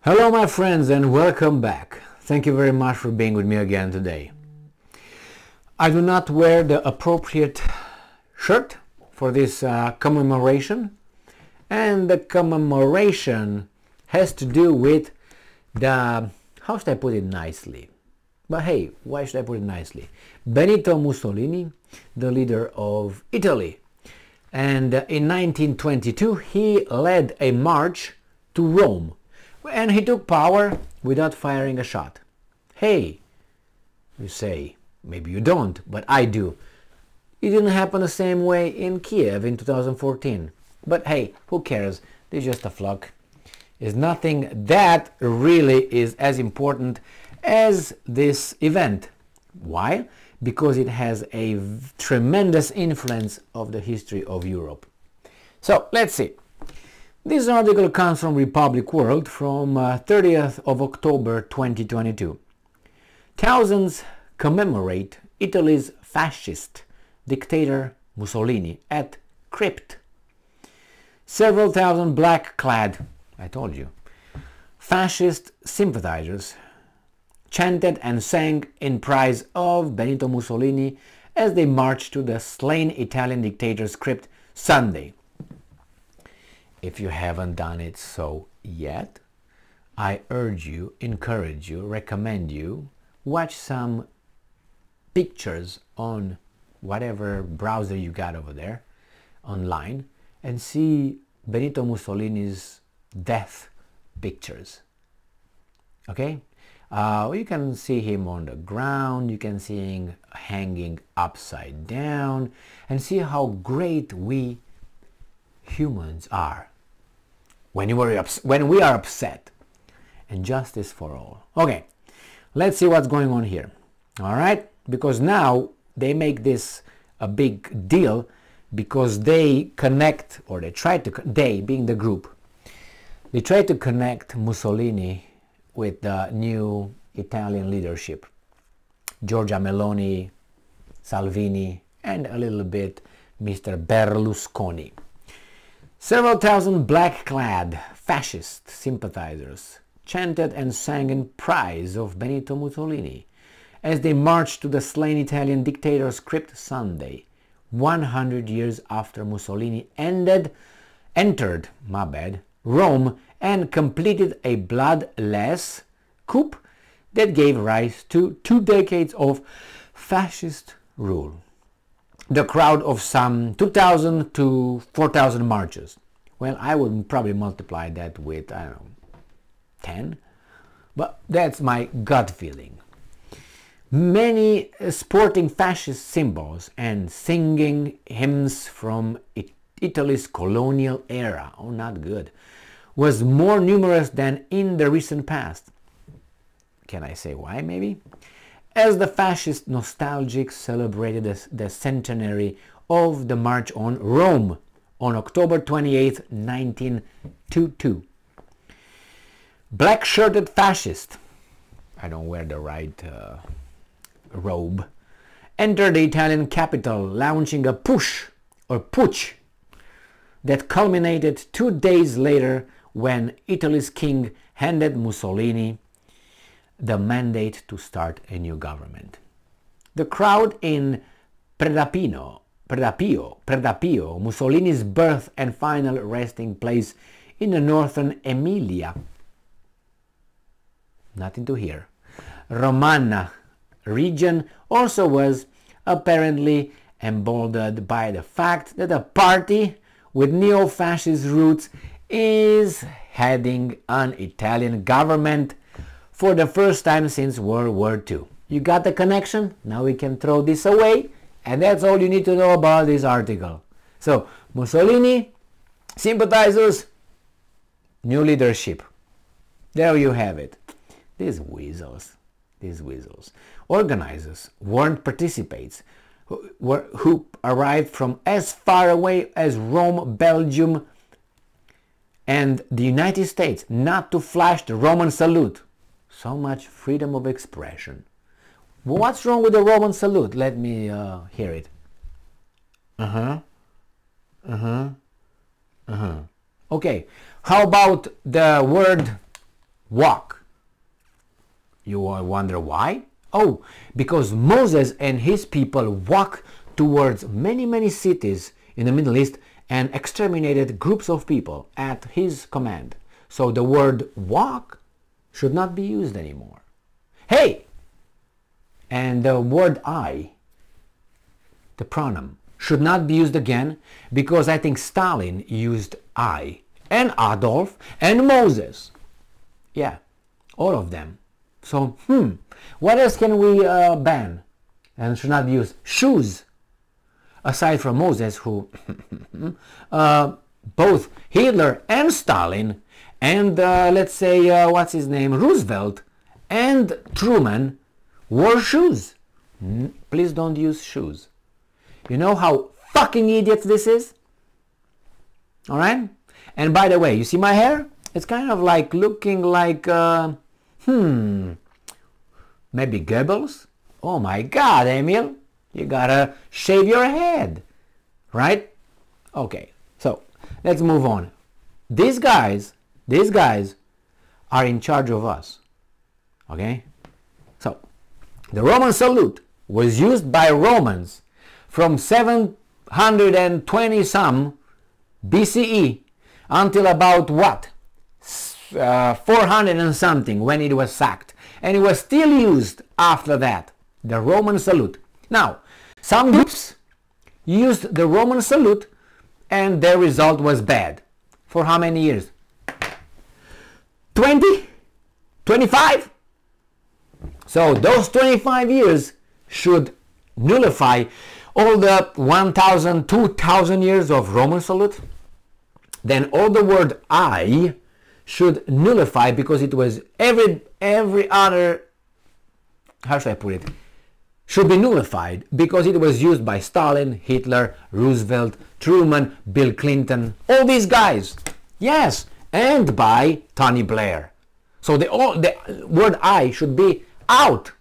Hello my friends and welcome back. Thank you very much for being with me again today. I do not wear the appropriate shirt for this commemoration, and the commemoration has to do with the, how should I put it nicely? But hey, why should I put it nicely? Benito Mussolini, the leader of Italy. And in 1922 he led a march to Rome. And he took power without firing a shot. Hey, you say, maybe you don't, but I do. It didn't happen the same way in Kiev in 2014. But hey, who cares? It's just a fluke. It's nothing that really is as important as this event. Why? Because it has a tremendous influence of the history of Europe. So let's see. This article comes from Republic World from 30th of October 2022. Thousands commemorate Italy's fascist dictator Mussolini at crypt. Several thousand black-clad, I told you, fascist sympathizers chanted and sang in praise of Benito Mussolini as they marched to the slain Italian dictator's crypt Sunday. If you haven't done it so yet, I urge you, encourage you, recommend you, watch some pictures on whatever browser you got over there, online, and see Benito Mussolini's death pictures. Okay? You can see him on the ground, you can see him hanging upside down, and see how great we humans are when we are upset. And justice for all. Okay, let's see what's going on here. All right, because now they make this a big deal because they connect, or they try to, they being the group, they try to connect Mussolini with the new Italian leadership, Giorgia Meloni, Salvini, and a little bit Mr. Berlusconi. Several thousand black-clad fascist sympathizers chanted and sang in praise of Benito Mussolini as they marched to the slain Italian dictator's crypt Sunday, 100 years after Mussolini entered Rome and completed a bloodless coup that gave rise to 2 decades of fascist rule. The crowd of some 2,000 to 4,000 marchers. Well, I would probably multiply that with, I don't know, 10, but that's my gut feeling. Many sporting fascist symbols and singing hymns from Italy's colonial era, oh not good, was more numerous than in the recent past. Can I say why, maybe? As the fascist nostalgic celebrated the centenary of the March on Rome on October 28, 1922. Black-shirted fascist, I don't wear the right robe, entered the Italian capital launching a putsch that culminated 2 days later when Italy's king handed Mussolini the mandate to start a new government. The crowd in Predapio, Mussolini's birth and final resting place in the northern Emilia, nothing to hear, Romagna region, also was apparently emboldened by the fact that a party with neo-fascist roots is heading an Italian government for the first time since World War II. You got the connection? Now we can throw this away, and that's all you need to know about this article. So, Mussolini, sympathizers, new leadership. There you have it. These weasels, organizers weren't participants who arrived from as far away as Rome, Belgium, and the United States, not to flash the Roman salute. So much freedom of expression. What's wrong with the Roman salute? Let me hear it. Okay, how about the word walk. You wonder why? Oh, because Moses and his people walked towards many, many cities in the Middle East and exterminated groups of people at his command. So the word walk should not be used anymore. Hey! And the word I, the pronoun, should not be used again, because I think Stalin used I, and Adolf, and Moses. Yeah, all of them. So, what else can we ban and should not be used? Shoes. Aside from Moses, who both Hitler and Stalin and let's say, what's his name, Roosevelt and Truman wore shoes. Please don't use shoes. You know how fucking idiots this is? Alright? And by the way, you see my hair? It's kind of like looking like, maybe Goebbels? Oh my God, Emil, you gotta shave your head, right? Okay, so let's move on. These guys are in charge of us, okay? So, the Roman salute was used by Romans from 720 some BCE until about what? 400 and something when it was sacked. And it was still used after that, the Roman salute. Now, some groups used the Roman salute and their result was bad. For how many years? 20? 25? So those 25 years should nullify all the 1,000, 2,000 years of Roman salute. Then all the word I should nullify, because it was every other, how should I put it, should be nullified because it was used by Stalin, Hitler, Roosevelt, Truman, Bill Clinton, all these guys. Yes, and by Tony Blair. So the word I should be out.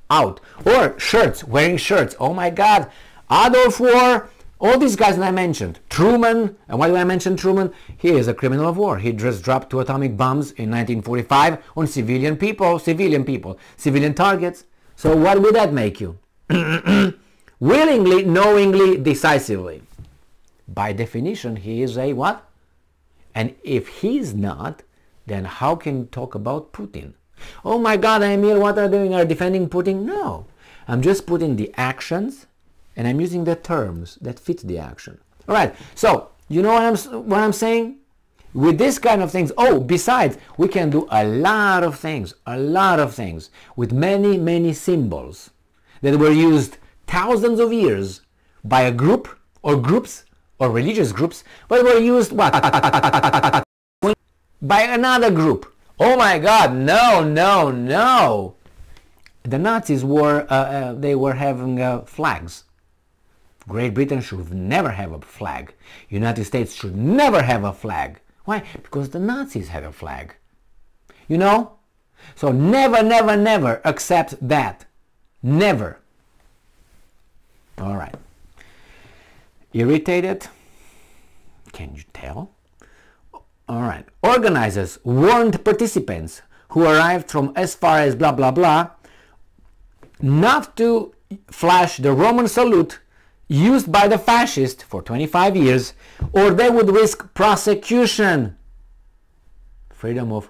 Or shirts, wearing shirts. Oh my God, Adolf wore, all these guys that I mentioned. Truman, and why do I mention Truman? He is a criminal of war. He just dropped 2 atomic bombs in 1945 on civilian targets. So what would that make you? Willingly, knowingly, decisively. By definition, he is a what? And if he's not, then how can you talk about Putin? Oh my God, Emil, what are you doing? Are you defending Putin? No. I'm just putting the actions and I'm using the terms that fit the action. All right, so you know what I'm saying? With this kind of things, oh, besides, we can do a lot of things with many, many symbols that were used thousands of years by a group or groups or religious groups, but were used what? By another group. Oh my God, no. The Nazis were, they were having flags. Great Britain should never have a flag. United States should never have a flag. Why? Because the Nazis had a flag. You know? So never accept that. Never. All right. Irritated? Can you tell? All right. Organizers warned participants who arrived from as far as blah blah blah not to flash the Roman salute used by the fascists for 25 years, or they would risk prosecution. Freedom of...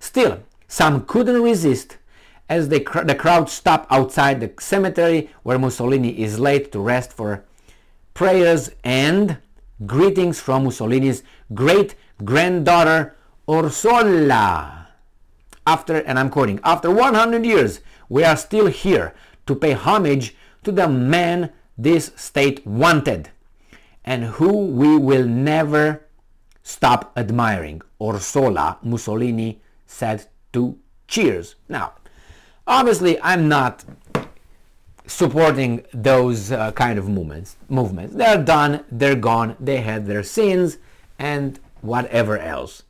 Still, some couldn't resist as the crowd stopped outside the cemetery where Mussolini is laid to rest for prayers and greetings from Mussolini's great-granddaughter Orsola. After, and I'm quoting, after 100 years, we are still here to pay homage to the man this state wanted and who we will never stop admiring, Orsola, Mussolini said to Cheers. Now, obviously, I'm not supporting those kind of movements. They're done, they're gone, they had their sins and whatever else.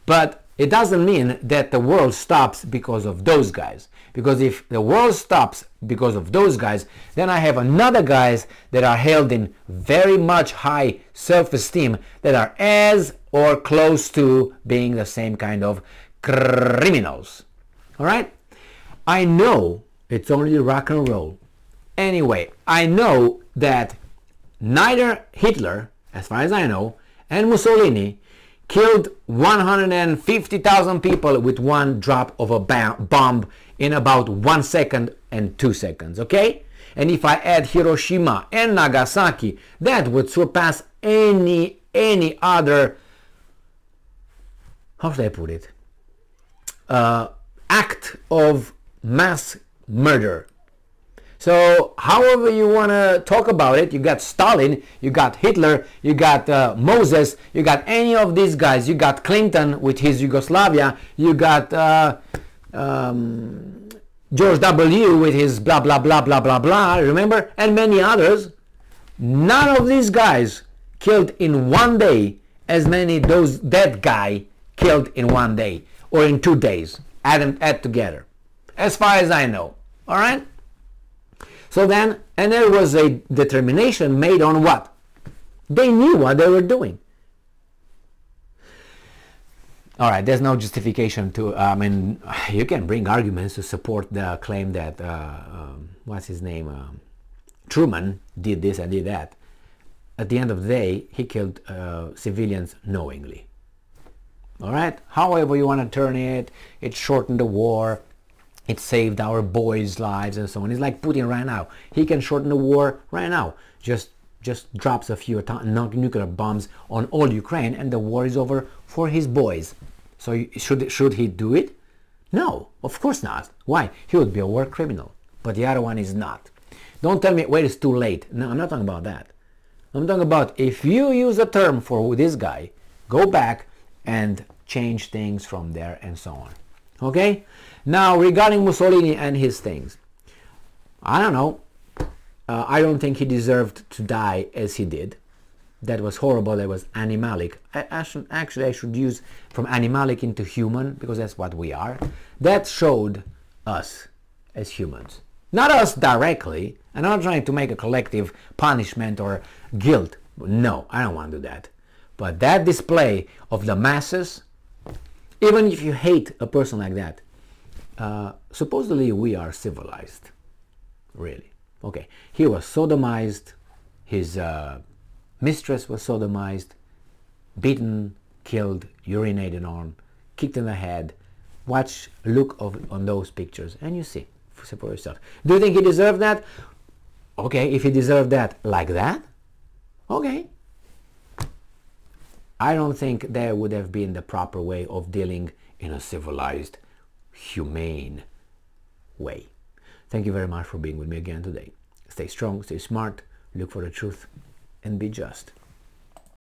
But it doesn't mean that the world stops because of those guys. Because if the world stops because of those guys, then I have another guys that are held in very much high self-esteem that are as or close to being the same kind of criminals. All right? I know it's only rock and roll. Anyway, I know that neither Hitler, as far as I know, and Mussolini killed 150,000 people with one drop of a bomb in about 1 second and 2 seconds, okay? And if I add Hiroshima and Nagasaki, that would surpass any other, how should I put it, act of mass murder. So however you want to talk about it, you got Stalin, you got Hitler, you got Moses, you got any of these guys, you got Clinton with his Yugoslavia, you got George W. with his blah blah blah blah blah blah, remember? And many others. None of these guys killed in one day as many that guy killed in 1 day or in 2 days, add together, as far as I know. All right? So then, and there was a determination made on what? They knew what they were doing. All right, there's no justification to, I mean, you can bring arguments to support the claim that, what's his name, Truman did this and did that. At the end of the day, he killed civilians knowingly. All right, however you want to turn it, it shortened the war, it saved our boys' lives and so on. It's like Putin right now. He can shorten the war right now. Just drops a few nuclear bombs on all Ukraine and the war is over for his boys. So should he do it? No, of course not. Why? He would be a war criminal. But the other one is not. Don't tell me, wait, it's too late. No, I'm not talking about that. I'm talking about if you use a term for this guy, go back and change things from there and so on. Okay? Now, regarding Mussolini and his things, I don't know. I don't think he deserved to die as he did. That was horrible. That was animalic. I should use from animalic into human, because that's what we are. That showed us as humans. Not us directly. I'm not trying to make a collective punishment or guilt. No, I don't want to do that. But that display of the masses, even if you hate a person like that, supposedly we are civilized. Really. Okay. He was sodomized. His mistress was sodomized, beaten, killed, urinated on, kicked in the head. Look on those pictures and you see for yourself. Do you think he deserved that? Okay, if he deserved that like that, okay. I don't think that would have been the proper way of dealing in a civilized, humane way. Thank you very much for being with me again today. Stay strong, stay smart, look for the truth, and be just.